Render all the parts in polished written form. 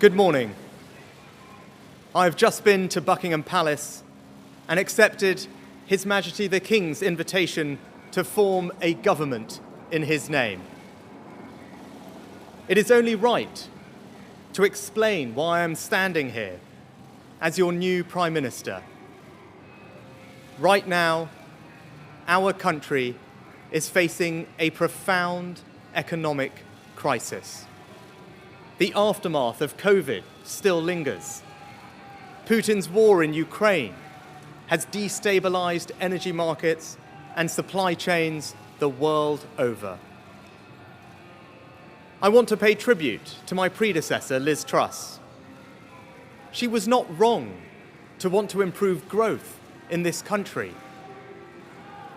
Good morning. I have just been to Buckingham Palace and accepted His Majesty the King's invitation to form a government in his name. It is only right to explain why I am standing here as your new Prime Minister. Right now, our country is facing a profound economic crisis. The aftermath of COVID still lingers. Putin's war in Ukraine has destabilized energy markets and supply chains the world over. I want to pay tribute to my predecessor, Liz Truss. She was not wrong to want to improve growth in this country.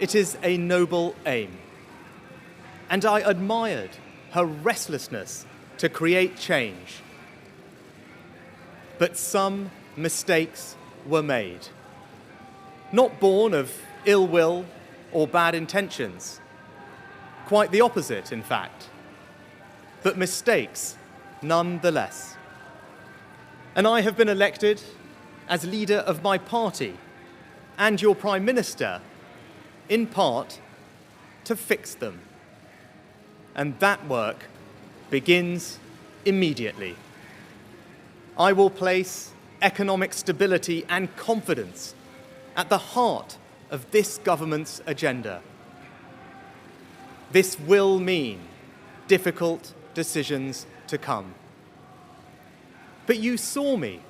It is a noble aim. And I admired her restlessness to create change. But some mistakes were made. Not born of ill will or bad intentions. Quite the opposite, in fact. But mistakes nonetheless. And I have been elected as leader of my party and your Prime Minister, in part, to fix them. And that work begins immediately. I will place economic stability and confidence at the heart of this government's agenda. This will mean difficult decisions to come. But you saw me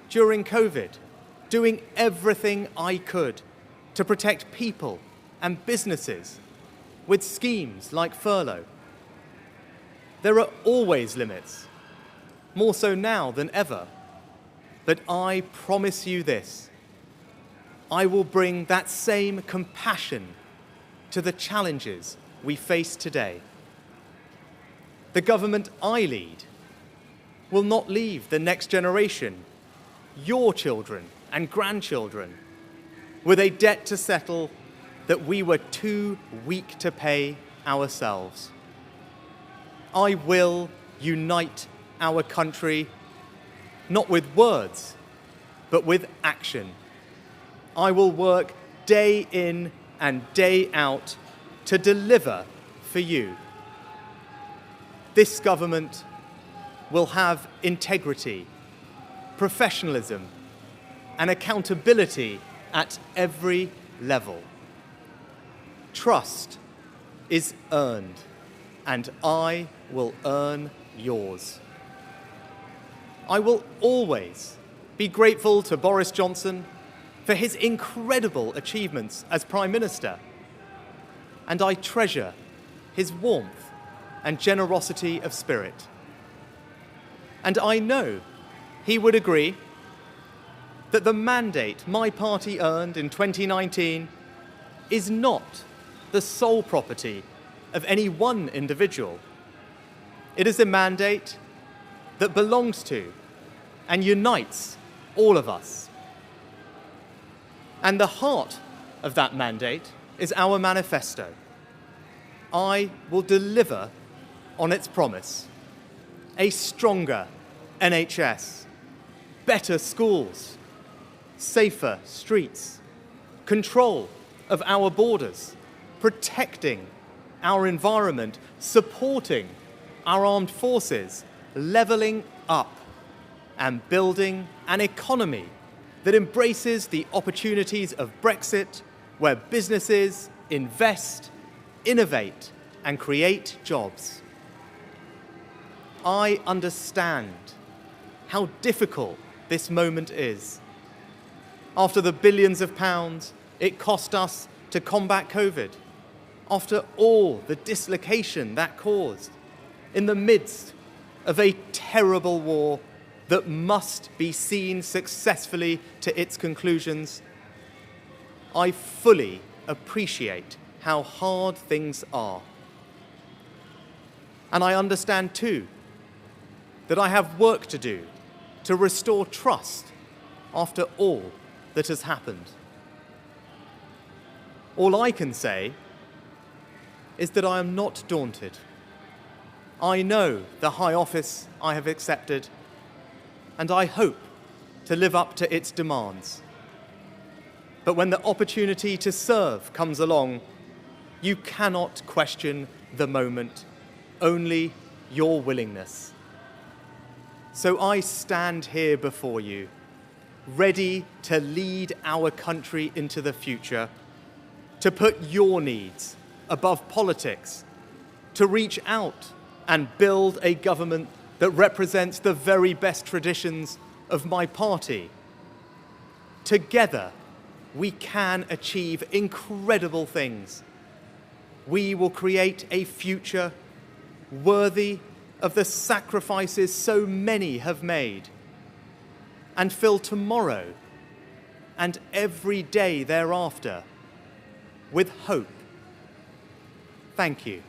during COVID doing everything I could to protect people and businesses with schemes like furlough. There are always limits, more so now than ever. But I promise you this, I will bring that same compassion to the challenges we face today. The government I lead will not leave the next generation, your children and grandchildren, with a debt to settle that we were too weak to pay ourselves. I will unite our country, not with words, but with action. I will work day in and day out to deliver for you. This government will have integrity, professionalism, and accountability at every level. Trust is earned, and I will earn yours. I will always be grateful to Boris Johnson for his incredible achievements as Prime Minister, and I treasure his warmth and generosity of spirit. And I know he would agree that the mandate my party earned in 2019 is not the sole property of any one individual. It is a mandate that belongs to and unites all of us. And the heart of that mandate is our manifesto. I will deliver on its promise: a stronger NHS, better schools, safer streets, control of our borders, protecting our environment, supporting our armed forces, levelling up, and building an economy that embraces the opportunities of Brexit, where businesses invest, innovate, and create jobs. I understand how difficult this moment is. After the billions of pounds it cost us to combat COVID, after all the dislocation that caused, in the midst of a terrible war that must be seen successfully to its conclusions, I fully appreciate how hard things are. And I understand too that I have work to do to restore trust after all that has happened. All I can say is that I am not daunted. I know the high office I have accepted, and I hope to live up to its demands. But when the opportunity to serve comes along, you cannot question the moment, only your willingness. So I stand here before you, ready to lead our country into the future, to put your needs above politics, to reach out and build a government that represents the very best traditions of my party. Together, we can achieve incredible things. We will create a future worthy of the sacrifices so many have made, and fill tomorrow and every day thereafter with hope. Thank you.